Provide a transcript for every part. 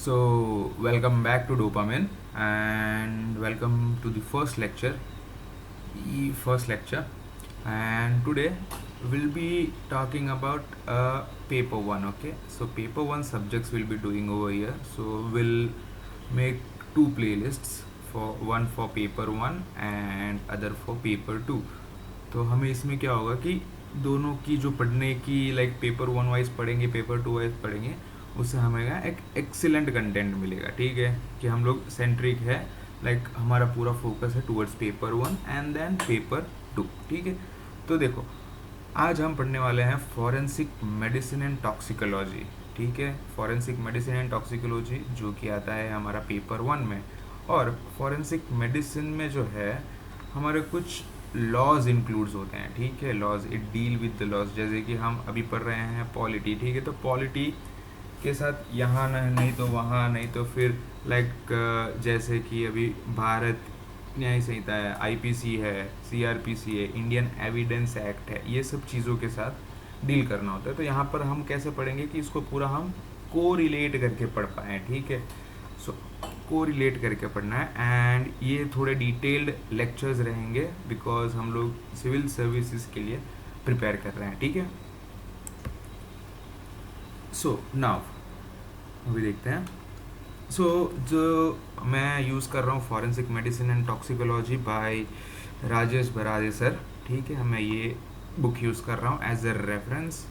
Welcome back to Dopamine and welcome to the first lecture. And today we'll be talking about paper one. Okay, so paper one subjects we'll be doing over here. So we'll make two playlists, for one for paper one and other for paper two. तो हमें इसमें क्या होगा कि दोनों की जो पढ़ने की पेपर वन वाइज पढ़ेंगे, पेपर टू वाइज पढ़ेंगे, उससे हमें एक एक्सीलेंट कंटेंट मिलेगा। ठीक है, कि हम लोग सेंट्रिक है, हमारा पूरा फोकस है towards paper one and then paper two. ठीक है, तो देखो आज हम पढ़ने वाले हैं फॉरेंसिक मेडिसिन एंड टॉक्सिकोलॉजी। ठीक है, फॉरेंसिक मेडिसिन एंड टॉक्सिकोलॉजी जो कि आता है हमारा पेपर वन में। और फॉरेंसिक मेडिसिन में जो है हमारे कुछ लॉज इंक्लूड्स होते हैं। ठीक है, laws, it deal with the laws. जैसे कि हम अभी पढ़ रहे हैं पॉलिटी। ठीक है, तो पॉलिटी के साथ यहाँ नहीं तो वहाँ, नहीं तो फिर जैसे कि अभी भारत न्याय संहिता है, आईपीसी है, सीआरपीसी है, इंडियन एविडेंस एक्ट है, ये सब चीज़ों के साथ डील करना होता है। तो यहाँ पर हम कैसे पढ़ेंगे कि इसको पूरा हम को रिलेट करके पढ़ पाएँ। ठीक है, सो को रिलेट करके पढ़ना है एंड ये थोड़े डिटेल्ड लेक्चर्स रहेंगे बिकॉज हम लोग सिविल सर्विसेज के लिए प्रिपेयर कर रहे हैं। ठीक है, सो नाउ अभी देखते हैं। जो मैं यूज़ कर रहा हूँ forensic medicine and toxicology by Rajesh Baraje sir. ठीक है, मैं ये बुक यूज़ कर रहा हूँ एज अ रेफरेंस।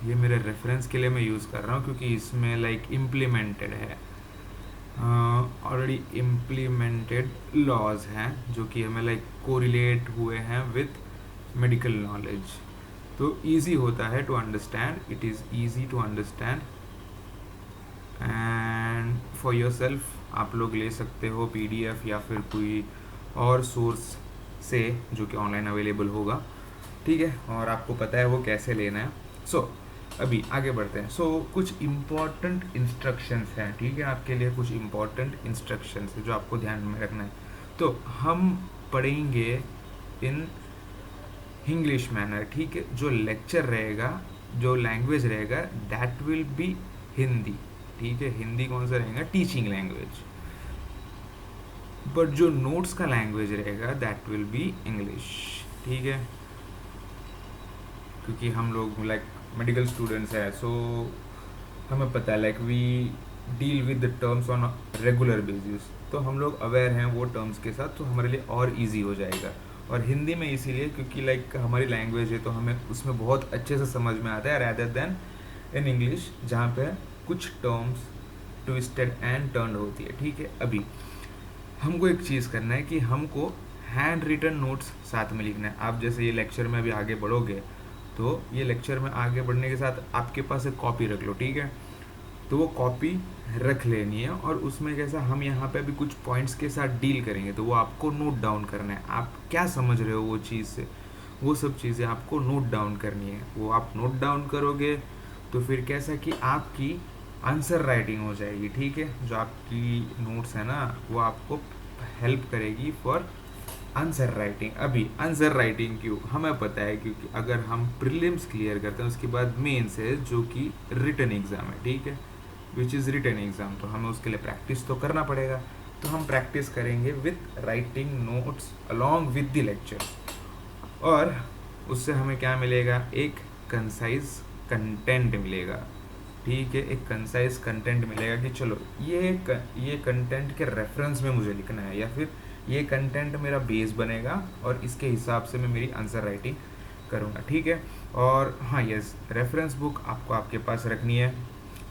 ये मेरे रेफरेंस के लिए मैं यूज़ कर रहा हूँ क्योंकि इसमें इम्प्लीमेंटेड है, ऑलरेडी इम्प्लीमेंटेड लॉज हैं जो कि हमें कोरिलेट हुए हैं विथ मेडिकल नॉलेज। तो इजी होता है to understand, it is easy to understand and for yourself आप लोग ले सकते हो पीडीएफ या फिर कोई और सोर्स से जो कि ऑनलाइन अवेलेबल होगा। ठीक है, और आपको पता है वो कैसे लेना है। अभी आगे बढ़ते हैं। कुछ इम्पॉर्टेंट इंस्ट्रक्शंस हैं। ठीक है, आपके लिए कुछ इम्पॉर्टेंट इंस्ट्रक्शंस है जो आपको ध्यान में रखना है। तो हम पढ़ेंगे इन इंग्लिश मैनर। ठीक है, जो लेक्चर रहेगा, जो लैंग्वेज रहेगा, दैट विल बी हिंदी। ठीक है, हिंदी कौन सा रहेगा? Teaching language. बट जो नोट्स का लैंग्वेज रहेगा दैट विल बी इंग्लिश। ठीक है, क्योंकि हम लोग मेडिकल स्टूडेंट्स है, सो हमें पता है we deal with the terms on regular basis, तो हम लोग अवेयर हैं वो टर्म्स के साथ, तो हमारे लिए और इजी हो जाएगा। और हिंदी में इसीलिए क्योंकि हमारी लैंग्वेज है तो हमें उसमें बहुत अच्छे से समझ में आता है रैदर देन इन इंग्लिश जहाँ पे कुछ टर्म्स ट्विस्टेड एंड टर्न होती है। ठीक है, अभी हमको एक चीज़ करना है कि हमको हैंड रिटन नोट्स साथ में लिखना है। आप जैसे ये लेक्चर में अभी आगे बढ़ोगे तो ये लेक्चर में आगे बढ़ने के साथ आपके पास एक कॉपी रख लो। ठीक है, तो वो कॉपी रख लेनी है और उसमें कैसा हम यहाँ पे अभी कुछ पॉइंट्स के साथ डील करेंगे, तो वो आपको नोट डाउन करना है। आप क्या समझ रहे हो वो चीज़ से, वो सब चीज़ें आपको नोट डाउन करनी है। वो आप नोट डाउन करोगे तो फिर कैसा कि आपकी आंसर राइटिंग हो जाएगी। ठीक है, जो आपकी नोट्स है ना वो आपको हेल्प करेगी फॉर आंसर राइटिंग। अभी आंसर राइटिंग क्यों हमें पता है, क्योंकि अगर हम प्रीलिम्स क्लियर करते हैं उसके बाद मेंस है जो कि रिटन एग्ज़ाम है। ठीक है, विच इज़ रिटन एग्ज़ाम, तो हमें उसके लिए प्रैक्टिस तो करना पड़ेगा। तो हम प्रैक्टिस करेंगे with writing notes along with the lecture, और उससे हमें क्या मिलेगा? एक कंसाइज कंटेंट मिलेगा। ठीक है, एक कंसाइज कंटेंट मिलेगा कि चलो ये कंटेंट के रेफरेंस में मुझे लिखना है, या फिर ये कंटेंट मेरा बेस बनेगा और इसके हिसाब से मैं मेरी आंसर राइटिंग करूँगा। ठीक है, और हाँ यस, रेफरेंस बुक आपको आपके पास रखनी है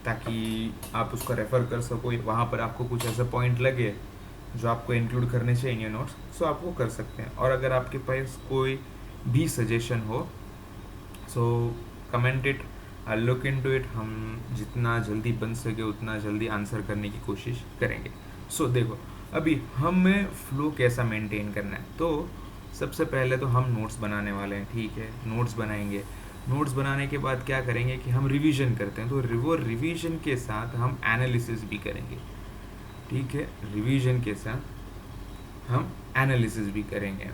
ताकि आप उसको रेफ़र कर सको। वहाँ पर आपको कुछ ऐसा पॉइंट लगे जो आपको इंक्लूड करने चाहिए इन योर नोट्स, सो आप वो कर सकते हैं। और अगर आपके पास कोई भी सजेशन हो so comment it, I look into it. हम जितना जल्दी बन सके उतना जल्दी आंसर करने की कोशिश करेंगे। देखो अभी हमें फ्लो कैसा मेंटेन करना है। तो सबसे पहले तो हम नोट्स बनाने वाले हैं। ठीक है, नोट्स बनाएंगे। नोट्स बनाने के बाद क्या करेंगे कि हम रिवीजन करते हैं, तो वो रिवीजन के साथ हम एनालिसिस भी करेंगे। ठीक है, रिवीजन के साथ हम एनालिसिस भी करेंगे।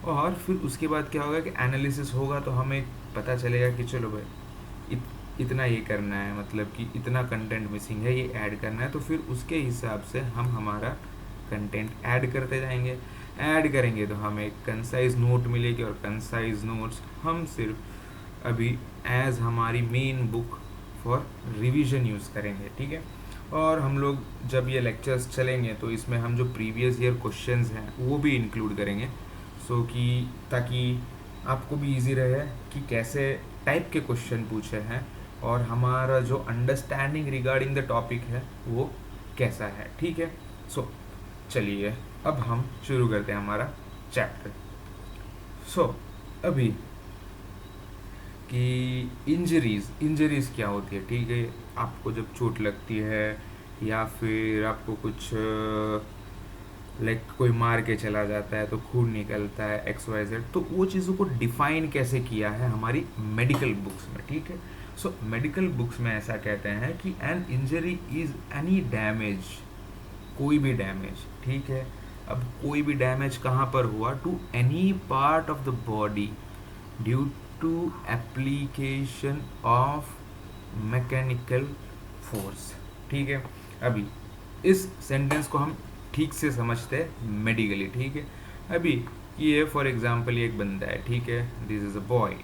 और फिर उसके बाद क्या होगा कि एनालिसिस होगा तो हमें पता चलेगा कि चलो भाई इतना ये करना है, मतलब कि इतना कंटेंट मिसिंग है, ये ऐड करना है, तो फिर उसके हिसाब से हम हमारा कंटेंट ऐड करते जाएंगे। ऐड करेंगे तो हमें एक कंसाइज नोट मिलेगी, और कंसाइज नोट्स हम सिर्फ अभी एज हमारी main book for revision use करेंगे, ठीक है। और हम लोग जब ये लेक्चर्स चलेंगे तो इसमें हम जो प्रीवियस ईयर क्वेश्चंस हैं वो भी इंक्लूड करेंगे, सो कि ताकि आपको भी इजी रहे कि कैसे टाइप के क्वेश्चन पूछे हैं और हमारा जो अंडरस्टैंडिंग रिगार्डिंग द टॉपिक है वो कैसा है, ठीक है। सो चलिए अब हम शुरू करते हैं हमारा चैप्टर। सो अभी कि इंजरीज़ क्या होती है, ठीक है। आपको जब चोट लगती है या फिर आपको कुछ लाइक कोई मार के चला जाता है तो खून निकलता है XYZ, तो वो चीज़ों को डिफाइन कैसे किया है हमारी मेडिकल बुक्स में, ठीक है। सो मेडिकल बुक्स में ऐसा कहते हैं कि an injury is any damage, कोई भी डैमेज, ठीक है। अब कोई भी डैमेज कहाँ पर हुआ, to any part of the body due to application of mechanical force, ठीक है। अभी इस सेंटेंस को हम ठीक से समझते हैं मेडिकली, ठीक है। अभी ये फॉर एग्जांपल ये एक बंदा है, ठीक है, दिस इज़ अ बॉय।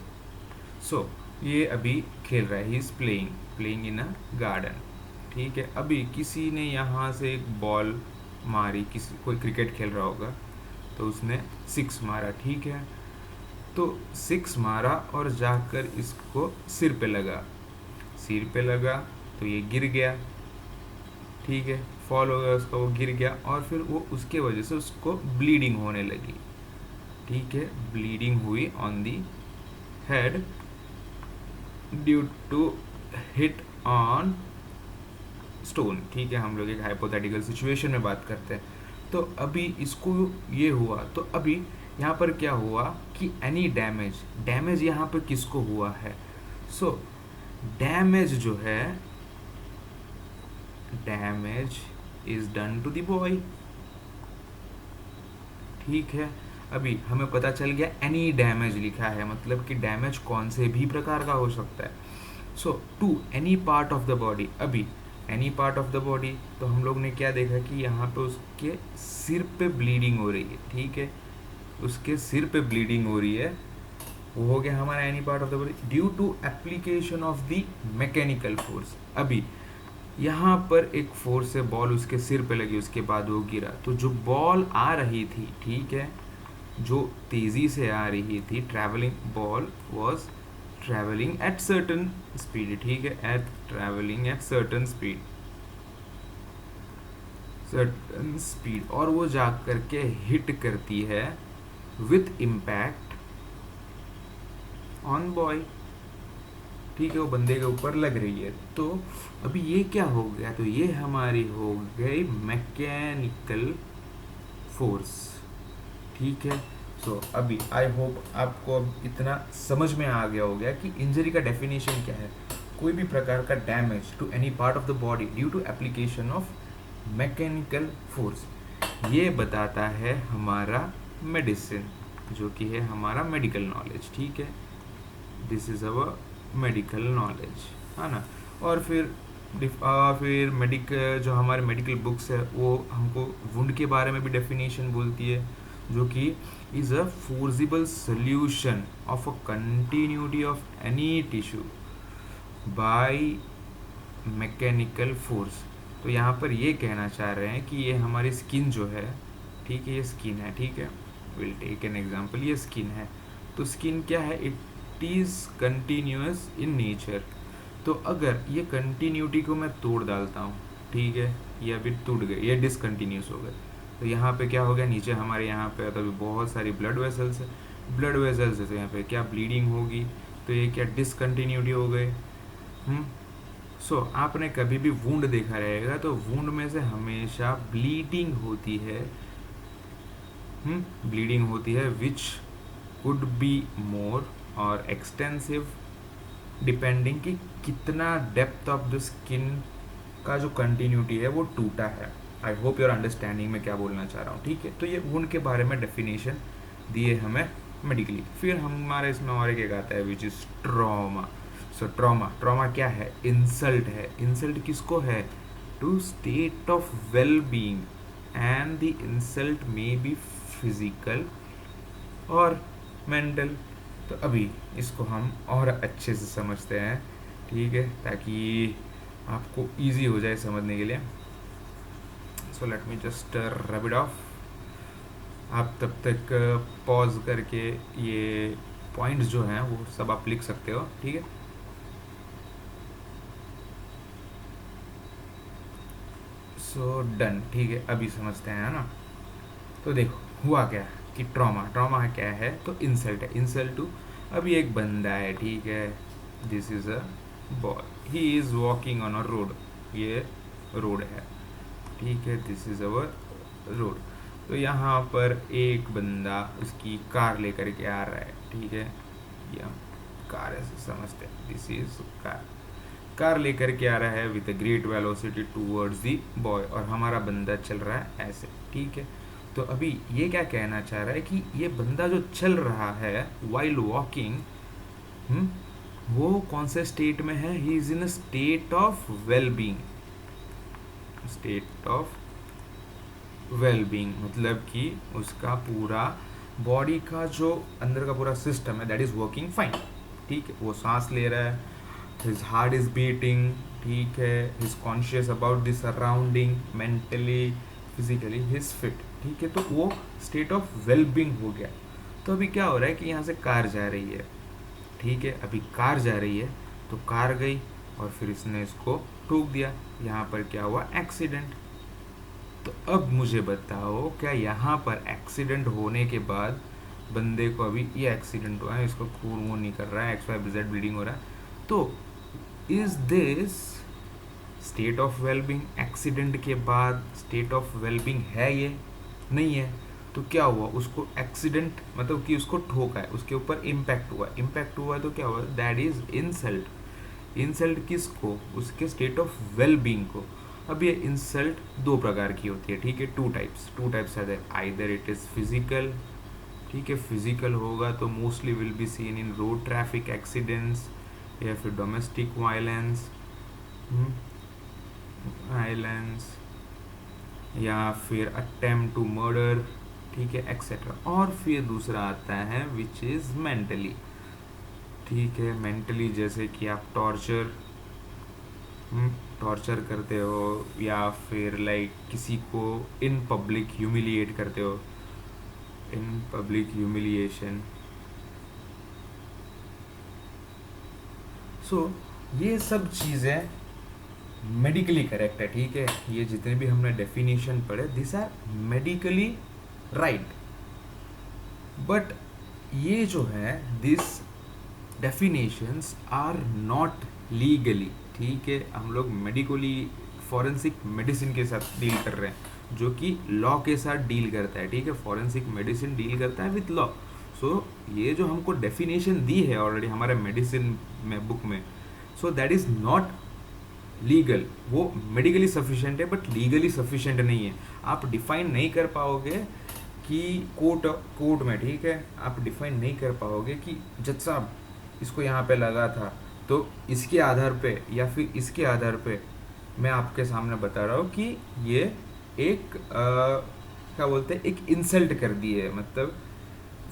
सो ये अभी खेल रहा है, he is playing in a garden, ठीक है। अभी किसी ने यहाँ से एक बॉल मारी, किसी कोई क्रिकेट खेल रहा होगा तो उसने 6 मारा, ठीक है। तो 6 मारा और जाकर इसको सिर पे लगा तो ये गिर गया, ठीक है, फॉल हो गया उसका, वो गिर गया और फिर वो उसके वजह से उसको ब्लीडिंग होने लगी, ठीक है। ब्लीडिंग हुई on the head due to hit on stone, ठीक है। हम लोग एक हाइपोथेटिकल सिचुएशन में बात करते हैं। तो अभी इसको ये हुआ, तो अभी यहाँ पर क्या हुआ कि एनी डैमेज यहाँ पर किसको हुआ है। सो डैमेज जो है, damage is done to the boy, ठीक है। अभी हमें पता चल गया एनी डैमेज लिखा है, मतलब कि डैमेज कौन से भी प्रकार का हो सकता है। So to any part of the body, अभी any part of the body, तो हम लोग ने क्या देखा कि यहाँ पे उसके सिर पे ब्लीडिंग हो रही है, ठीक है, उसके सिर पे ब्लीडिंग हो रही है, वो हो गया हमारा any part of the body due to application of the mechanical force. अभी यहाँ पर एक फोर्स से बॉल उसके सिर पे लगी, उसके बाद वो गिरा, तो जो बॉल आ रही थी, ठीक है, जो तेज़ी से आ रही थी, travelling ball was travelling at certain speed, ठीक है, ट्रैवलिंग एट सर्टन स्पीड, और वो जा करके हिट करती है विथ इम्पैक्ट ऑन बॉय, ठीक है, वो बंदे के ऊपर लग रही है। तो अभी ये क्या हो गया, तो ये हमारी हो गई मैकेनिकल फोर्स, ठीक है। सो अभी आई होप आपको अब इतना समझ में आ गया हो गया कि इंजरी का डेफिनेशन क्या है, कोई भी प्रकार का damage to any part of the body due to application of mechanical force, ये बताता है हमारा मेडिसिन, जो कि है हमारा मेडिकल नॉलेज, ठीक है। This is our medical knowledge, है ना। और फिर मेडिकल जो हमारे मेडिकल बुक्स है वो हमको वुंड के बारे में भी डेफिनेशन बोलती है, जो कि is a forcible solution of a continuity of any tissue by mechanical force. तो यहाँ पर ये कहना चाह रहे हैं कि ये हमारी स्किन जो है, ठीक है, ये स्किन है, ठीक है, विल टेक एन एग्जांपल, ये स्किन है। तो स्किन क्या है, it is continuous in nature. तो अगर ये कंटिन्यूटी को मैं तोड़ डालता हूँ, ठीक है, ये अभी टूट गए, ये डिसकंटिन्यूस हो गए, तो यहाँ पे क्या हो गया, नीचे हमारे यहाँ पे तो बहुत सारी ब्लड वेसल्स है, ब्लड वेसल्स है, तो यहाँ पे क्या ब्लीडिंग होगी, तो ये क्या डिसकंटिन्यूटी हो गए। सो आपने कभी भी वुंड देखा रहेगा तो वुंड में से हमेशा ब्लीडिंग होती है, ब्लीडिंग होती है, विच कुड बी मोर और एक्सटेंसिव डिपेंडिंग कि कितना डेप्थ ऑफ द स्किन का जो कंटिन्यूटी है वो टूटा है। आई होप योर अंडरस्टैंडिंग में क्या बोलना चाह रहा हूँ, ठीक है। तो ये वुंड के बारे में डेफिनेशन दिए हमें मेडिकली। फिर हमारे इसमें और एक आता है which is trauma. So trauma, trauma क्या है? इंसल्ट है। इंसल्ट किसको है? To state of well being, and the insult may be physical और मेंटल। तो अभी इसको हम और अच्छे से समझते हैं, ठीक है, ताकि आपको इजी हो जाए समझने के लिए। So let me just rub it of. आप तब तक पॉज करके ये पॉइंट्स जो हैं वो सब आप लिख सकते हो, ठीक है। सो डन, ठीक है, अभी समझते हैं, है ना। तो देखो हुआ क्या कि ट्रॉमा, ट्रॉमा क्या है? तो इंसल्ट है। इंसल्ट टू, अभी एक बंदा है, ठीक है, this is a boy, he is walking on a road, ये रोड है, ठीक है, दिस इज़ अवर रोड। तो यहाँ पर एक बंदा उसकी कार लेकर के आ रहा है, ठीक है, ये हम कार ऐसे समझते हैं, दिस इज कार। कार लेकर के आ रहा है with a great velocity towards the boy, और हमारा बंदा चल रहा है ऐसे, ठीक है। तो अभी ये क्या कहना चाह रहा है कि ये बंदा जो चल रहा है वाइल वॉकिंग, वो कौन से स्टेट में है? He is in a state of well being. State of well being मतलब कि उसका पूरा बॉडी का जो अंदर का पूरा सिस्टम है दैट इज वर्किंग फाइन, ठीक है। वो सांस ले रहा है, हिज हार्ट इज बीटिंग, ठीक है, his conscious about the surrounding, mentally physically his fit, ठीक है। तो वो स्टेट ऑफ वेल बीइंग हो गया। तो अभी क्या हो रहा है कि यहाँ से कार जा रही है, ठीक है, अभी कार जा रही है, तो कार गई और फिर इसने इसको ठोक दिया, यहाँ पर क्या हुआ? एक्सीडेंट। तो अब मुझे बताओ, क्या यहाँ पर एक्सीडेंट होने के बाद बंदे को, अभी ये एक्सीडेंट हुआ है, इसको खून वून नहीं कर रहा है, एक्स वाई जेड ब्लीडिंग हो रहा है, तो is this state of wellbeing? Accident के बाद स्टेट ऑफ वेलबींग है ये? नहीं है। तो क्या हुआ? उसको एक्सीडेंट मतलब कि उसको ठोका है, उसके ऊपर इम्पैक्ट हुआ, इम्पैक्ट हुआ तो क्या हुआ? That is insult. इंसल्ट किसको? उसके स्टेट ऑफ वेल बीइंग को। अब ये इंसल्ट दो प्रकार की होती है, ठीक है, टू टाइप्स है। आइदर इट इज़ फिजिकल, ठीक है, फिजिकल होगा तो mostly will be seen in road traffic accidents, या फिर डोमेस्टिक वायलेंस, या फिर अटेम्प्ट टू मर्डर, ठीक है, एक्सेट्रा। और फिर दूसरा आता है विच इज़ मेंटली, ठीक है, मेंटली जैसे कि आप टॉर्चर करते हो, या फिर लाइक किसी को इन पब्लिक ह्यूमिलिएट करते हो, इन पब्लिक ह्यूमिलिएशन। सो ये सब चीज़ें मेडिकली करेक्ट है, ठीक है। ये जितने भी हमने डेफिनेशन पढ़े this are medically right, but ये जो है this definitions are not legally, ठीक है। हम लोग मेडिकली फॉरेंसिक मेडिसिन के साथ डील कर रहे हैं, जो कि लॉ के साथ डील करता है, ठीक है। फॉरेंसिक मेडिसिन डील करता है विथ लॉ। सो ये जो हमको डेफिनेशन दी है ऑलरेडी हमारे मेडिसिन में बुक में, so that is not legal. वो मेडिकली सफिशिएंट है बट लीगली सफिशिएंट नहीं है। आप डिफाइन नहीं कर पाओगे कि कोर्ट में, ठीक है, आप डिफाइन नहीं कर पाओगे कि जज साहब इसको यहाँ पे लगा था, तो इसके आधार पे या फिर इसके आधार पे मैं आपके सामने बता रहा हूँ कि ये एक क्या बोलते हैं, एक इंसल्ट कर दी है। मतलब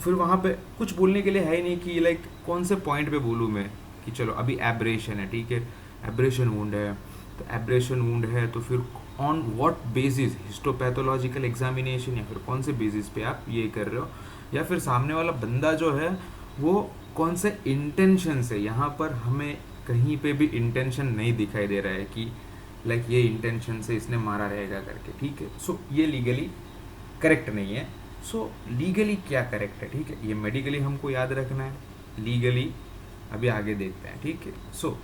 फिर वहाँ पे कुछ बोलने के लिए है ही नहीं कि लाइक कौन से पॉइंट पे बोलूँ मैं कि चलो अभी एब्रेशन है, ठीक है, एब्रेशन वुंड है, तो एब्रेशन वुंड है तो फिर on what basis, histopathological examination या फिर कौन से बेसिस पे आप ये कर रहे हो, या फिर सामने वाला बंदा जो है वो कौन से इंटेंशन से, यहाँ पर हमें कहीं पे भी इंटेंशन नहीं दिखाई दे रहा है कि लाइक ये इंटेंशन से इसने मारा रहेगा करके, ठीक है। सो ये लीगली करेक्ट नहीं है। सो लीगली क्या करेक्ट है, ठीक है, ये मेडिकली हमको याद रखना है, लीगली अभी आगे देखते हैं, ठीक है। सो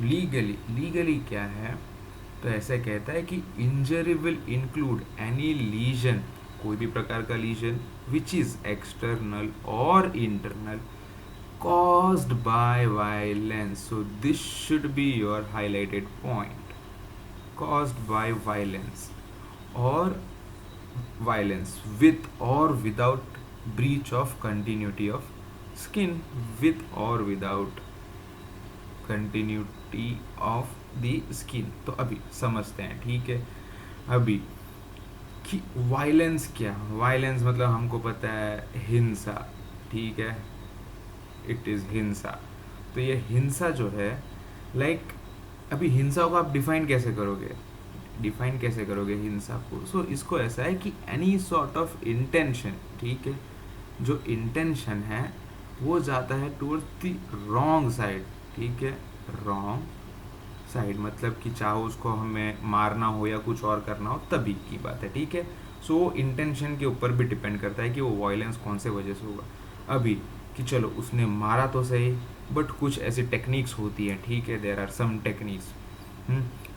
लीगली क्या है? तो ऐसा कहता है कि injury will include any lesion, कोई भी प्रकार का लीजन विच इज एक्सटर्नल और internal caused by violence. So this should be your highlighted point. Caused by violence or violence with or without breach of continuity of skin, with or without continuity of the skin. तो अभी समझते हैं, ठीक है। अभी कि violence क्या, violence मतलब हमको पता है हिंसा, ठीक है, इट इज़ हिंसा। तो ये हिंसा जो है लाइक अभी हिंसा को आप डिफाइन कैसे करोगे, डिफाइन कैसे करोगे हिंसा को? सो इसको ऐसा है कि एनी सॉर्ट ऑफ इंटेंशन, ठीक है, जो इंटेंशन है वो जाता है टूवर्ड्स द रॉन्ग साइड, ठीक है, रॉन्ग साइड मतलब कि चाहे उसको हमें मारना हो या कुछ और करना हो तभी की बात है, ठीक है। सो वो इंटेंशन के ऊपर भी डिपेंड करता है कि वो वायलेंस कौन से वजह से होगा। अभी कि चलो उसने मारा तो सही, बट कुछ ऐसी टेक्निक्स होती हैं, ठीक है, देयर आर सम टेक्निक्स।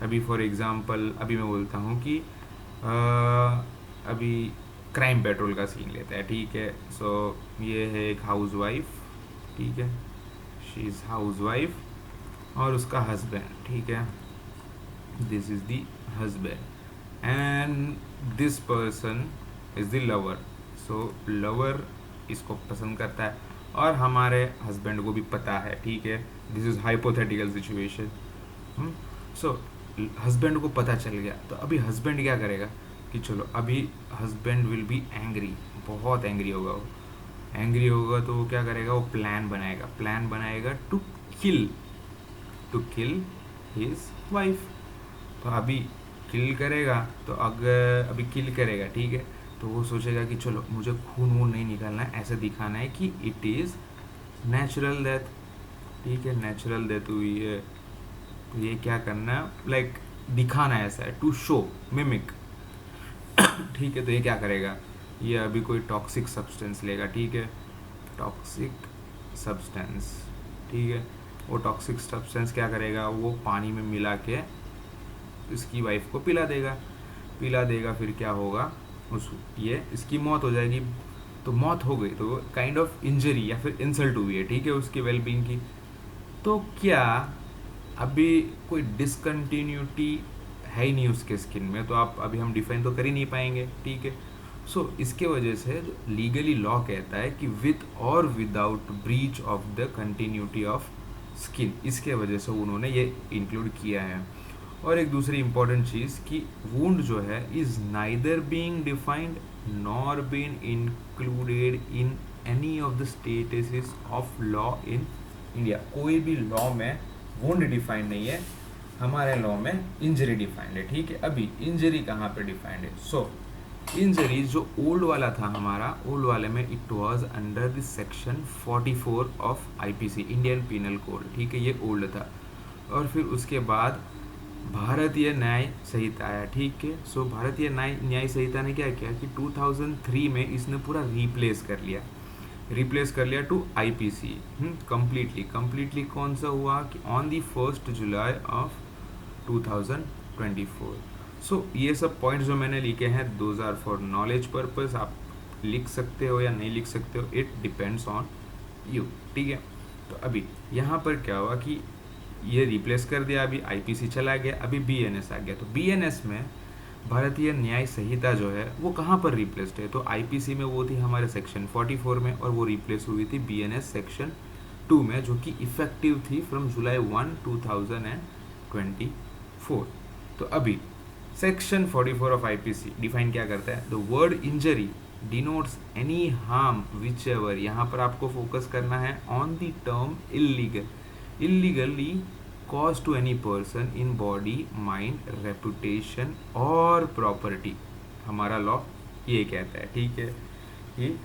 अभी फॉर एग्जांपल अभी मैं बोलता हूँ कि अभी क्राइम पेट्रोल का सीन लेते हैं, ठीक है। सो ये है एक हाउस वाइफ, ठीक है, शी इज़ हाउस वाइफ और उसका हस्बैंड, ठीक है, this is the husband and this person is the lover. So lover इसको पसंद करता है और हमारे हस्बैंड को भी पता है, ठीक है, this is hypothetical situation. So husband को पता चल गया, तो अभी हस्बैंड क्या करेगा कि चलो अभी हस्बैंड विल बी एंग्री, बहुत एंग्री होगा वो। एंग्री होगा तो वो क्या करेगा, वो प्लान बनाएगा टू किल हिज वाइफ। तो अभी किल करेगा, तो अगर अभी किल करेगा, ठीक है, तो वो सोचेगा कि चलो मुझे खून वून नहीं निकालना है, ऐसे दिखाना है कि इट इज़ नेचुरल डेथ, ठीक है, नेचुरल डेथ हुई है। तो ये क्या करना है, लाइक दिखाना है, ऐसा है टू शो, मिमिक, ठीक है। तो ये क्या करेगा, ये अभी कोई टॉक्सिक सब्सटेंस लेगा, ठीक है, टॉक्सिक सब्सटेंस, ठीक है। वो टॉक्सिक सब्सटेंस क्या करेगा, वो पानी में मिला के इसकी वाइफ को पिला देगा। फिर क्या होगा, उस ये इसकी मौत हो जाएगी। तो मौत हो गई तो काइंड ऑफ इंजरी या फिर इंसल्ट हुई है, ठीक है, उसकी वेलबींग की। तो क्या अभी कोई डिसकंटिन्यूटी है ही नहीं उसके स्किन में, तो आप अभी हम डिफाइन तो कर ही नहीं पाएंगे, ठीक है। सो इसके वजह से लीगली लॉ कहता है कि विद और without breach of the continuity of skin, इसके वजह से उन्होंने ये इंक्लूड किया है। और एक दूसरी इंपॉर्टेंट चीज़ कि वुंड जो है is neither being defined nor been included in any of the statuses of law in India. कोई भी लॉ में वुंड डिफाइंड नहीं है, हमारे लॉ में इंजरी डिफाइंड है, ठीक है। अभी इंजरी कहाँ पे डिफाइंड है? सो इंजरी जो ओल्ड वाला था हमारा, ओल्ड वाले में it was under the section 44 of IPC, Indian penal code, ठीक है, ये ओल्ड था। और फिर उसके बाद भारतीय न्याय संहिता आया, ठीक है। सो भारतीय न्याय संहिता ने क्या किया कि 2003 में इसने पूरा रिप्लेस कर लिया टू आईपीसी कंप्लीटली। कौन सा हुआ कि ऑन दी 1 जुलाई ऑफ 2024। सो ये सब पॉइंट्स जो मैंने लिखे हैं those are for knowledge purpose, आप लिख सकते हो या नहीं लिख सकते हो, इट डिपेंड्स ऑन यू, ठीक है। तो अभी यहाँ पर क्या हुआ कि ये रिप्लेस कर दिया, अभी आईपीसी चला गया, अभी बीएनएस आ गया। तो बीएनएस में भारतीय न्याय संहिता जो है वो कहाँ पर रिप्लेस्ड है? तो आईपीसी में वो थी हमारे सेक्शन 44 में, और वो रिप्लेस हुई थी बीएनएस सेक्शन 2 में, जो कि इफेक्टिव थी फ्रॉम जुलाई 1, 2024। तो अभी सेक्शन 44 ऑफ आईपीसी डिफाइन क्या करता है? The word injury denotes any harm which ever, यहाँ पर आपको फोकस करना है on the term illegally caused to any person in body, mind, reputation और property। हमारा लॉ ये कहता है, ठीक है, कि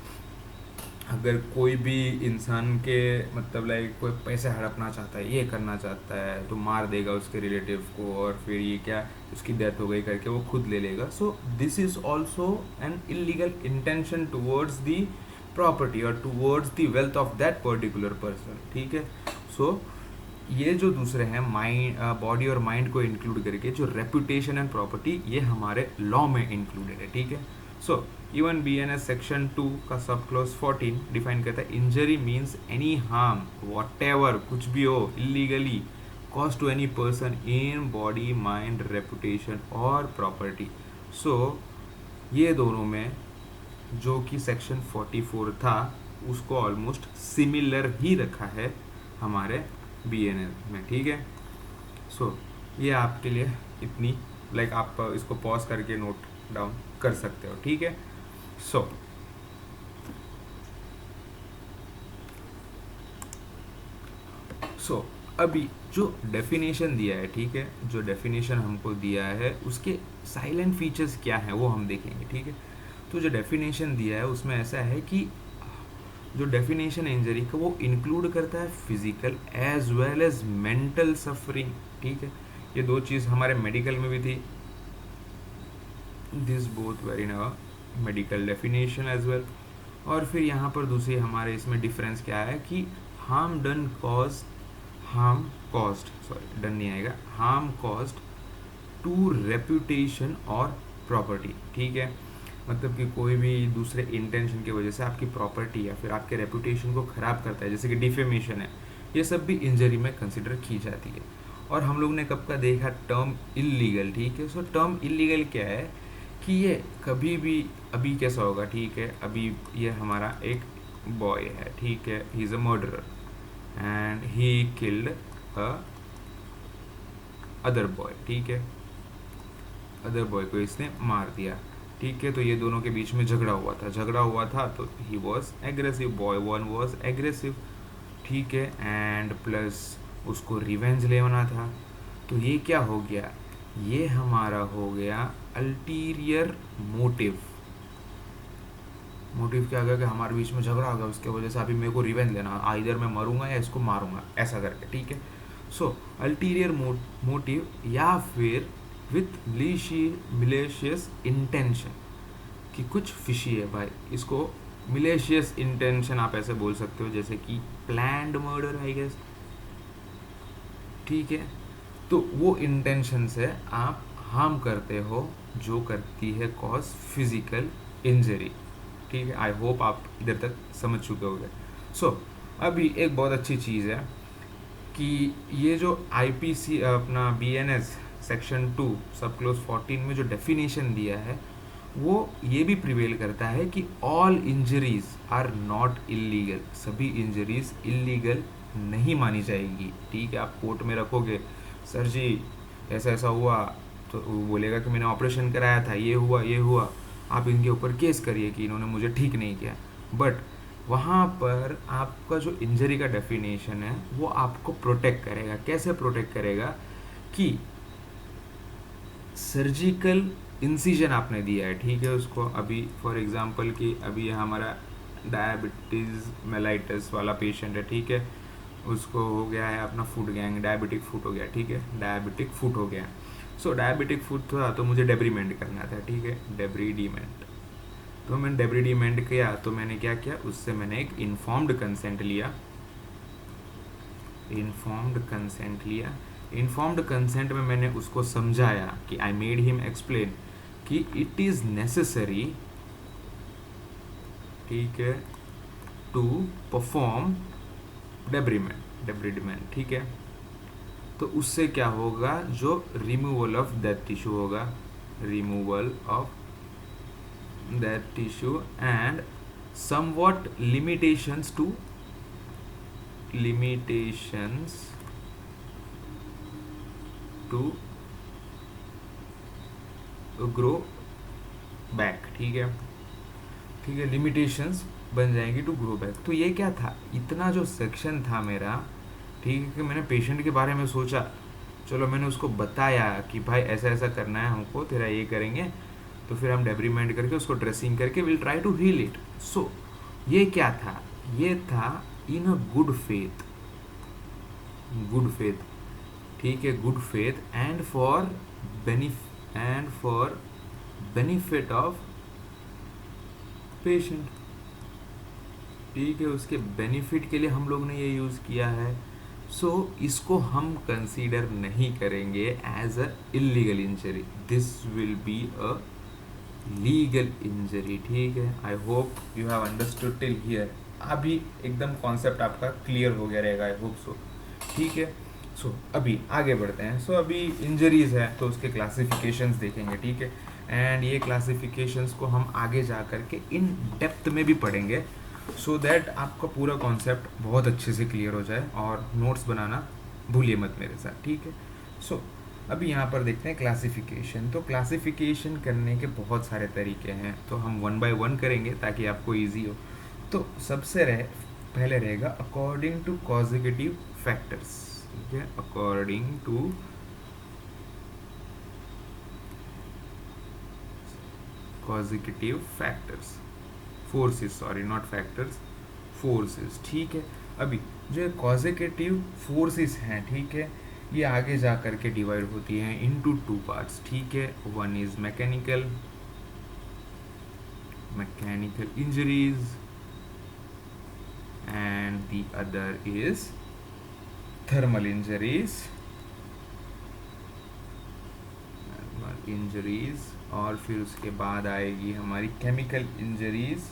अगर कोई भी इंसान के मतलब लाइक कोई पैसे हड़पना चाहता है, ये करना चाहता है, तो मार देगा उसके रिलेटिव को, और फिर ये क्या उसकी डेथ हो गई करके वो खुद ले लेगा। So this is also an illegal intention towards the property और towards the wealth of that particular person, ठीक है। सो ये जो दूसरे हैं माइंड, बॉडी और माइंड को इंक्लूड करके जो रेपुटेशन एंड प्रॉपर्टी, ये हमारे लॉ में इंक्लूडेड है, ठीक है। सो इवन बीएनएस सेक्शन 2 का सब क्लॉज 14 डिफाइन करता है injury means any harm whatever, कुछ भी हो, illegally cause to any person in body, mind, reputation और प्रॉपर्टी। सो ये दोनों में जो कि सेक्शन 44 था उसको ऑलमोस्ट सिमिलर ही रखा है हमारे BNS में, ठीक है। सो ये आपके लिए इतनी लाइक आप इसको पॉज करके नोट डाउन कर सकते हो, ठीक है। सो अभी जो डेफिनेशन दिया है, ठीक है, जो डेफिनेशन हमको दिया है उसके साइलेंट फीचर्स क्या हैं वो हम देखेंगे, ठीक है। तो जो डेफिनेशन दिया है उसमें ऐसा है कि जो डेफिनेशन है इंजरी का वो इंक्लूड करता है physical as well as mental suffering, ठीक है। ये दो चीज़ हमारे मेडिकल में भी थी, this both very in medical definition as well. और फिर यहाँ पर दूसरी हमारे इसमें डिफरेंस क्या है कि harm done cause harm cost, sorry done नहीं आएगा, हार्म कॉस्ट टू रेपुटेशन और प्रॉपर्टी, ठीक है। मतलब कि कोई भी दूसरे इंटेंशन की वजह से आपकी प्रॉपर्टी या फिर आपके रेपुटेशन को ख़राब करता है, जैसे कि डिफेमेशन है, ये सब भी इंजरी में कंसिडर की जाती है। और हम लोग ने कब का देखा टर्म इलीगल, ठीक है। सो टर्म इलीगल क्या है कि ये कभी भी, अभी कैसा होगा, ठीक है, अभी ये हमारा एक बॉय है, ठीक है, he is a murderer and he killed a other boy, ठीक है, अदर बॉय को इसने मार दिया, ठीक है। तो ये दोनों के बीच में झगड़ा हुआ था तो he was aggressive, boy one was aggressive, ठीक है, एंड प्लस उसको रिवेंज लेना था। तो ये क्या हो गया, ये हमारा हो गया अल्टीरियर मोटिव। मोटिव क्या होगा कि हमारे बीच में झगड़ा होगा, उसके वजह से अभी मेरे को रिवेंज लेना, आइदर मैं मरूंगा या इसको मारूंगा, ऐसा करके, ठीक है। सो अल्टीरियर मोटिव या फिर विथ मिलेशियस इंटेंशन, कि कुछ फिशी है भाई, इसको मिलेशियस इंटेंशन आप ऐसे बोल सकते हो, जैसे कि प्लान्ड मर्डर आई गेस, ठीक है। तो वो इंटेंशन से आप हार्म करते हो जो करती है कॉज फिजिकल इंजरी, ठीक है। आई होप आप इधर तक समझ चुके होंगे। सो अभी एक बहुत अच्छी चीज़ है कि ये जो IPC अपना BNS सेक्शन 2 सब क्लोज 14 में जो डेफिनेशन दिया है वो ये भी प्रिवेल करता है कि all injuries are not illegal, सभी इंजरीज इलीगल नहीं मानी जाएगी, ठीक है। आप कोर्ट में रखोगे, सर जी ऐसा ऐसा हुआ, तो वो बोलेगा कि मैंने ऑपरेशन कराया था, ये हुआ, आप इनके ऊपर केस करिए कि इन्होंने मुझे ठीक नहीं किया। बट वहाँ पर आपका जो इंजरी का डेफिनेशन है वो आपको प्रोटेक्ट करेगा। कैसे प्रोटेक्ट करेगा कि सर्जिकल इंसिजन आपने दिया है, ठीक है, उसको अभी फॉर एग्जांपल कि अभी ये हमारा डायबिटीज़ मेलाइटिस वाला पेशेंट है, ठीक है, उसको हो गया है अपना फुट गैंग, डायबिटिक फुट हो गया, ठीक है, डायबिटिक फुट हो गया। सो डायबिटिक फुट था तो मुझे डेब्रीमेंट करना था, ठीक है, डेब्रीडीमेंट। तो मैंने डेब्रीडीमेंट किया तो मैंने क्या किया, उससे मैंने एक इन्फॉर्म्ड कंसेंट लिया, इन्फॉर्म्ड कंसेंट में मैंने उसको समझाया कि आई मेड हिम एक्सप्लेन कि इट इज़ नेसेसरी, ठीक है, टू परफॉर्म डेब्रीडीमेंट, ठीक है। तो उससे क्या होगा, जो रिमूवल ऑफ दैट टिश्यू होगा, removal of that tissue and somewhat limitations to grow back, ठीक है, लिमिटेशंस बन जाएंगी टू ग्रो बैक। तो ये क्या था, इतना जो सेक्शन था मेरा, ठीक है, कि मैंने पेशेंट के बारे में सोचा, चलो मैंने उसको बताया कि भाई ऐसा ऐसा करना है हमको, तेरा ये करेंगे, तो फिर हम डेब्रीमेंट करके उसको ड्रेसिंग करके will try to heal it. So ये क्या था, ये था इन अ गुड फेथ, ठीक है, good faith and for benefit of patient, ठीक है, उसके बेनिफिट के लिए हम लोग ने ये यूज़ किया है। सो इसको हम कंसीडर नहीं करेंगे as a illegal injury, this will be a legal injury, ठीक है। I hope you have understood till here. अभी एकदम कॉन्सेप्ट आपका क्लियर हो गया रहेगा, आई होप सो, ठीक है। सो अभी आगे बढ़ते हैं। सो अभी इंजरीज है तो उसके क्लासिफिकेशंस देखेंगे, ठीक है, एंड ये क्लासिफिकेशंस को हम आगे जा कर के इन डेप्थ में भी पढ़ेंगे। सो दैट आपका पूरा कॉन्सेप्ट बहुत अच्छे से क्लियर हो जाए, और नोट्स बनाना भूलिए मत मेरे साथ, ठीक है। सो अभी यहाँ पर देखते हैं क्लासिफिकेशन। तो क्लासिफिकेशन करने के बहुत सारे तरीके हैं, तो हम वन बाय वन करेंगे ताकि आपको ईजी हो। तो पहले रहेगा अकॉर्डिंग टू कॉजिटिव फैक्टर्स, ठीक है, according to causative factors, forces, sorry not factors, forces, ठीक है। अभी जो कॉजिटिव फोर्सेस हैं, ठीक है, ये आगे जा करके डिवाइड होती हैं इनटू टू पार्ट्स, ठीक है। One is mechanical injuries and the other is thermal injuries, और फिर उसके बाद आएगी हमारी केमिकल इंजरीज,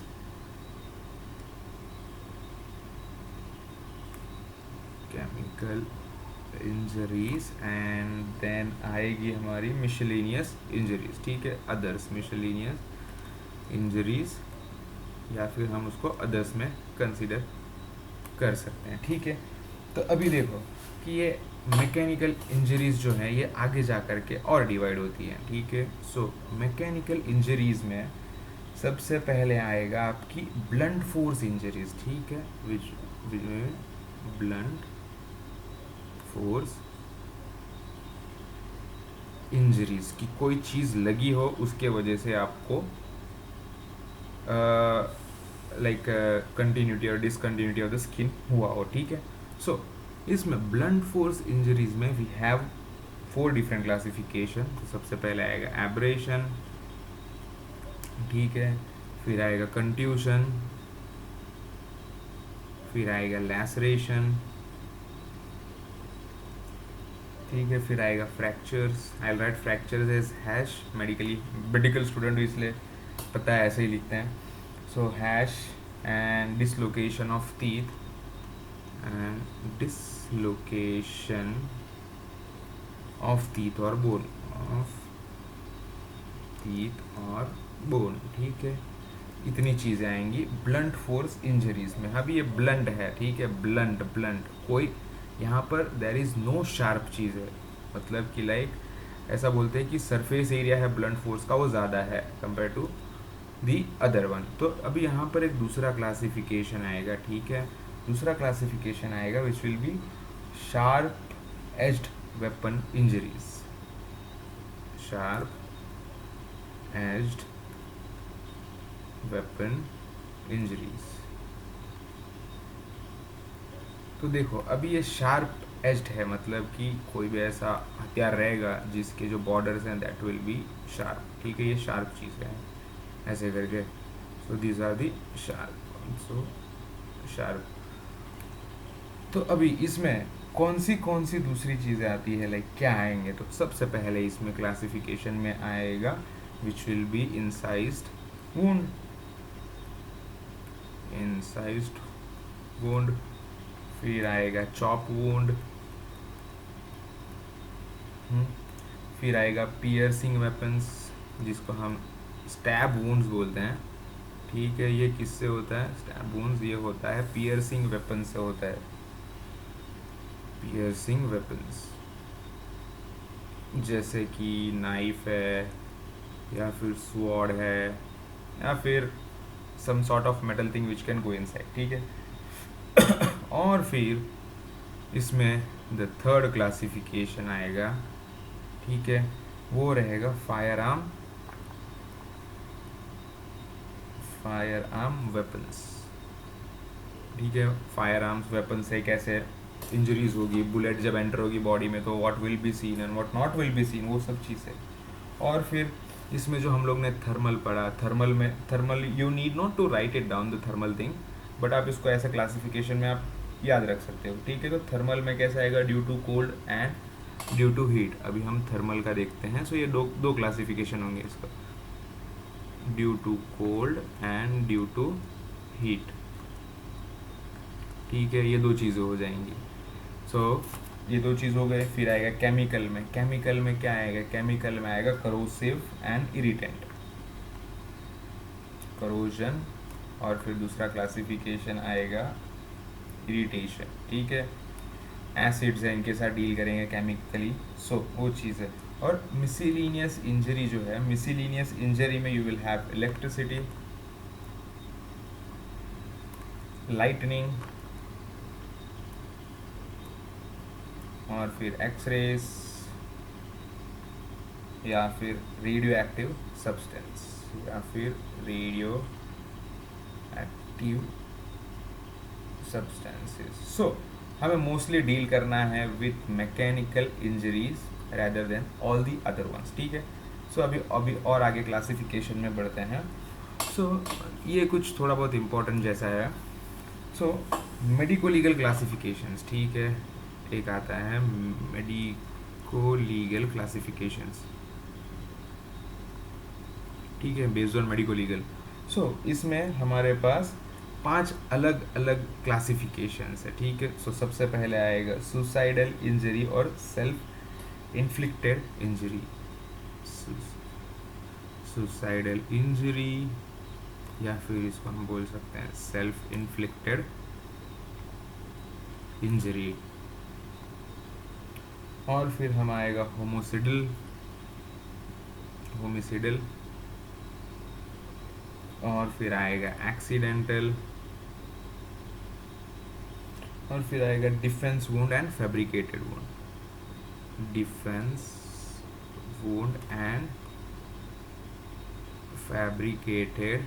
एंड देन आएगी हमारी मिसलेनियस इंजरीज, ठीक है, अदर्स मिसलेनियस इंजरीज, या फिर हम उसको अदर्स में कंसिडर कर सकते हैं, ठीक है। तो अभी देखो कि ये मैकेनिकल इंजरीज जो हैं ये आगे जा कर के और डिवाइड होती हैं, ठीक है। सो मैकेनिकल इंजरीज में सबसे पहले आएगा आपकी ब्लंट फोर्स इंजरीज, ठीक है, विच ब्लंट फोर्स इंजरीज की कोई चीज़ लगी हो उसके वजह से आपको लाइक कंटिन्यूटी और डिसकंटिन्यूटी ऑफ द स्किन हुआ हो, ठीक है। सो इसमें ब्लंट फोर्स इंजरीज में वी हैव 4 डिफरेंट क्लासिफिकेशन। तो सबसे पहले आएगा एब्रेशन, ठीक है, फिर आएगा कंट्यूशन, फिर आएगा लैसरेशन, ठीक है, फिर आएगा fractures. I write fractures as hash, medical student इसलिए पता है ऐसे ही लिखते हैं। So hash and dislocation of teeth and dislocation of teeth और बोन, ठीक है। इतनी चीज़ें आएंगी ब्लंट फोर्स इंजरीज में। अभी ये ब्लंट है, ठीक है, ब्लंट कोई यहाँ पर देयर इज़ नो शार्प चीज़ है, मतलब कि लाइक ऐसा बोलते हैं कि सरफेस एरिया है ब्लंट फोर्स का वो ज़्यादा है compare to the other one. तो अभी यहाँ पर एक दूसरा क्लासिफिकेशन आएगा, ठीक है, दूसरा क्लासिफिकेशन आएगा which will be sharp aged weapon injuries, sharp aged weapon injuries. तो देखो अभी ये शार्प एज्ड है, मतलब कि कोई भी ऐसा हथियार रहेगा जिसके जो बॉर्डर्स हैं दैट विल बी शार्प, ठीक है, ये शार्प चीज़ है ऐसे करके। So these are the sharp, so sharp. तो अभी इसमें कौन सी दूसरी चीज़ें आती है, लाइक क्या आएंगे? तो सबसे पहले इसमें क्लासिफिकेशन में आएगा which will be incised wound, फिर आएगा चॉप वुंड, फिर आएगा पियर्सिंग वेपन्स जिसको हम स्टैब वुंड्स बोलते हैं, ठीक है। ये किससे होता है स्टैब वुंड्स? ये होता है पियर्सिंग वेपन से होता है, पियर्सिंग वेपन्स, जैसे कि नाइफ है या फिर स्वॉर्ड है या फिर some sort of metal thing which can go inside, ठीक है। और फिर इसमें द थर्ड क्लासिफिकेशन आएगा, ठीक है, वो रहेगा फायर आर्म वेपन्स, ठीक है। फायर आर्म्स वेपन से कैसे इंजरीज होगी, बुलेट जब एंटर होगी बॉडी में तो what will be seen and what not will be seen, वो सब चीज़ें। और फिर इसमें जो हम लोग ने थर्मल पढ़ा, thermal you need not to write it down the thermal thing, but आप इसको ऐसे क्लासिफिकेशन में आप याद रख सकते हो, ठीक है। तो थर्मल में कैसा आएगा? Due to cold and due to heat. अभी हम थर्मल का देखते हैं। सो ये दो क्लासिफिकेशन होंगे इसका, due to cold and due to heat, ठीक है, ये 2 चीज़ें हो जाएंगी। सो ये 2 चीज़ हो गए। फिर आएगा केमिकल में क्या आएगा? केमिकल में आएगा करोसिव एंड इरिटेंट, करोजन और फिर दूसरा क्लासिफिकेशन आएगा इरिटेशन, ठीक है। एसिड्स हैं, इनके साथ डील करेंगे केमिकली, सो वो चीज़ है। और मिसलिनियस इंजरी जो है, मिसलिनियस इंजरी में you will have electricity, lightning, और फिर एक्सरेज, या फिर रेडियो एक्टिव सब्सटेंस, या फिर रेडियो एक्टिव सब्सटेंसेस। सो हमें मोस्टली डील करना है with mechanical injuries rather than all the other ones, ठीक है। सो अभी और आगे क्लासिफिकेशन में बढ़ते हैं। सो ये कुछ थोड़ा बहुत इम्पोर्टेंट जैसा है। सो मेडिको लीगल क्लासिफिकेशंस, ठीक है। एक आता है मेडिको लीगल क्लासिफिकेशंस, ठीक है, बेस्ड ऑन मेडिको लीगल। सो इसमें हमारे पास 5 अलग अलग क्लासिफिकेशंस है, ठीक है। सो सबसे पहले आएगा सुसाइडल इंजरी और self inflicted injury. Suicidal injury, या फिर इसको हम बोल सकते हैं सेल्फ इन्फ्लिक्टेड इंजरी। और फिर हम आएगा होमिसाइडल, और फिर आएगा एक्सीडेंटल, और फिर आएगा defence wound and fabricated wound, defence wound and fabricated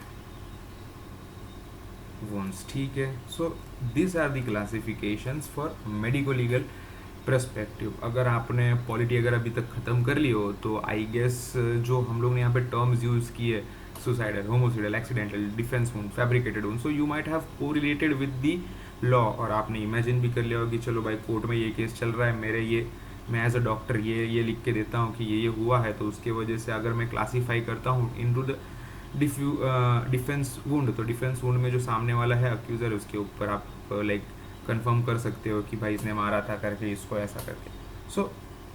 wounds, ठीक है। So this are the classifications for medico legal perspective. अगर आपने पॉलिटी अगर अभी तक ख़त्म कर ली हो तो आई गेस जो हम लोग ने यहाँ पे टर्म्स यूज़ किए, suicidal, homicidal, accidental, defence wound, fabricated wound, so you might have correlated with the law, और आपने इमेजिन भी कर लिया हो कि चलो भाई कोर्ट में ये केस चल रहा है, मेरे ये मैं एज अ डॉक्टर ये लिख के देता हूँ कि ये हुआ है, तो उसके वजह से अगर मैं क्लासीफाई करता हूँ इनटू द डिफेंस वुंड, तो डिफेंस वुंड में जो सामने वाला है अक्यूज़र, उसके ऊपर आप लाइक कंफर्म कर सकते हो कि भाई इसने मारा था करके, इसको ऐसा करके। सो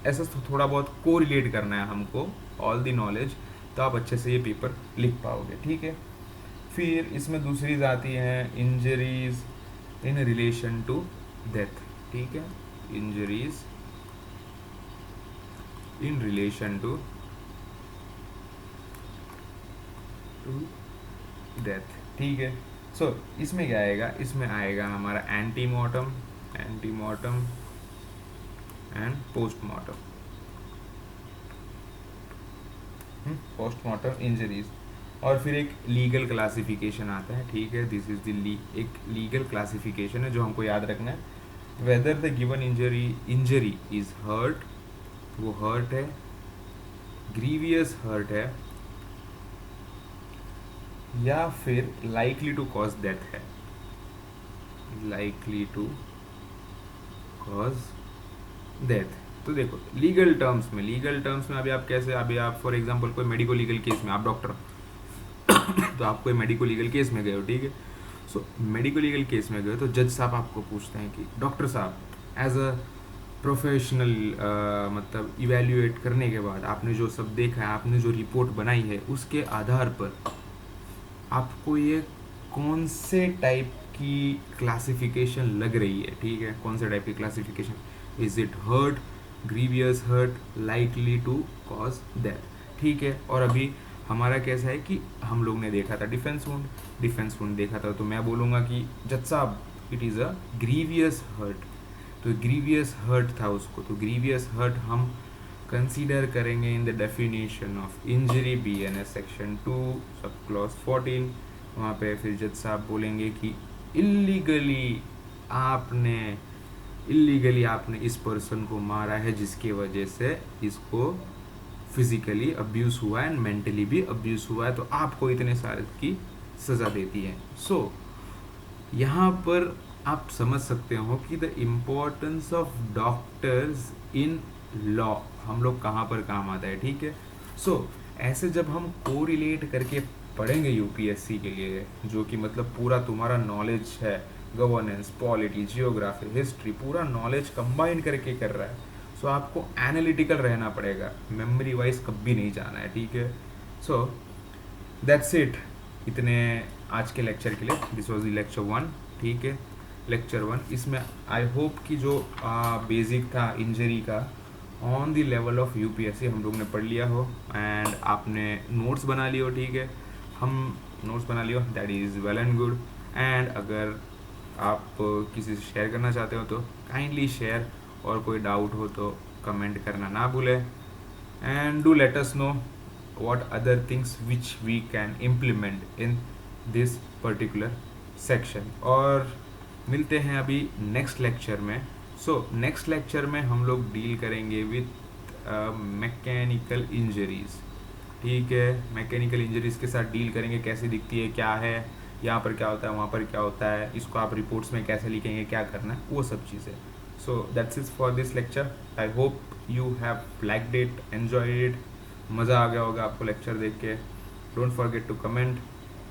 ऐसा थोड़ा बहुत को रिलेट करना है हमको ऑल दी नॉलेज, तो आप अच्छे से ये पेपर लिख पाओगे, ठीक है। फिर इसमें दूसरी आती हैं injuries in relation to death, ठीक है, injuries in relation to death, ठीक है। सो इसमें क्या आएगा, इसमें आएगा हमारा antemortem and postmortem, postmortem injuries. और फिर एक लीगल क्लासिफिकेशन आता है, ठीक है, दिस इज द एक लीगल क्लासिफिकेशन है जो हमको याद रखना है। Whether the given injury is hurt, वो हर्ट है, ग्रीवियस हर्ट है, या फिर लाइकली टू कॉज डेथ है, लाइकली टू कॉज डेथ। तो देखो लीगल टर्म्स में अभी आप कैसे, अभी आप फॉर एग्जांपल कोई मेडिको लीगल केस में, आप डॉक्टर तो आप कोई मेडिको लीगल केस में गए हो, ठीक है। सो मेडिको लीगल केस में गए तो जज साहब आपको पूछते हैं कि डॉक्टर साहब एज अ प्रोफेशनल मतलब इवेल्युएट करने के बाद आपने जो सब देखा है, आपने जो रिपोर्ट बनाई है, उसके आधार पर आपको ये कौन से टाइप की क्लासिफिकेशन लग रही है, ठीक है, कौन से टाइप की classification, is it hurt, grievous hurt, likely to cause death, ठीक है। और अभी हमारा कैसा है कि हम लोग ने देखा था डिफेंस वुंड देखा था, तो मैं बोलूँगा कि जज साहब it is a grievous hurt, तो ग्रीवियस हर्ट था उसको, तो ग्रीवियस हर्ट हम कंसीडर करेंगे in the definition of injury BNS section 2 sub clause 14। वहाँ पे फिर जज साहब बोलेंगे कि इलीगली आपने इस पर्सन को मारा है, जिसके वजह से इसको फिजिकली अब्यूज़ हुआ है एंड मेंटली भी अब्यूज़ हुआ है, तो आपको इतने साल की सज़ा देती है। सो यहाँ पर आप समझ सकते हो कि the importance of doctors in law हम लोग कहाँ पर काम आता है, ठीक है। सो ऐसे जब हम कोरिलेट करके पढ़ेंगे UPSC के लिए, जो कि मतलब पूरा तुम्हारा नॉलेज है, गवर्नेंस, पॉलिटी, जियोग्राफी, हिस्ट्री, पूरा नॉलेज कंबाइन करके कर रहा है, सो आपको एनालिटिकल रहना पड़ेगा, मेमोरी वाइज कभी नहीं जाना है, ठीक है। So that's it. इतने आज के लेक्चर के लिए। दिस वॉज द लेक्चर 1, ठीक है, लेक्चर 1। इसमें आई होप कि जो बेसिक था इंजरी का on the level of UPSC हम लोग ने पढ़ लिया हो एंड आपने नोट्स बना लिए हो, ठीक है, हम नोट्स बना लियो, that is well and good. And अगर आप किसी से शेयर करना चाहते हो तो काइंडली शेयर, और कोई डाउट हो तो कमेंट करना ना भूलें। And do let us know what other things which we can implement in this particular section। और मिलते हैं अभी नेक्स्ट लेक्चर में। सो नेक्स्ट लेक्चर में हम लोग डील करेंगे विथ मैकेनिकल इंजरीज, ठीक है, मैकेनिकल इंजरीज के साथ डील करेंगे, कैसे दिखती है, क्या है, यहाँ पर क्या होता है, वहाँ पर क्या होता है, इसको आप रिपोर्ट्स में कैसे लिखेंगे, क्या करना है, वो सब चीज़ें। So that's is for this lecture. I hope you have liked it, enjoyed it, मज़ा आ गया होगा आपको लेक्चर देख के। Don't forget to comment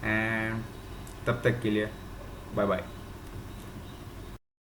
and तब तक के लिए बाय बाय।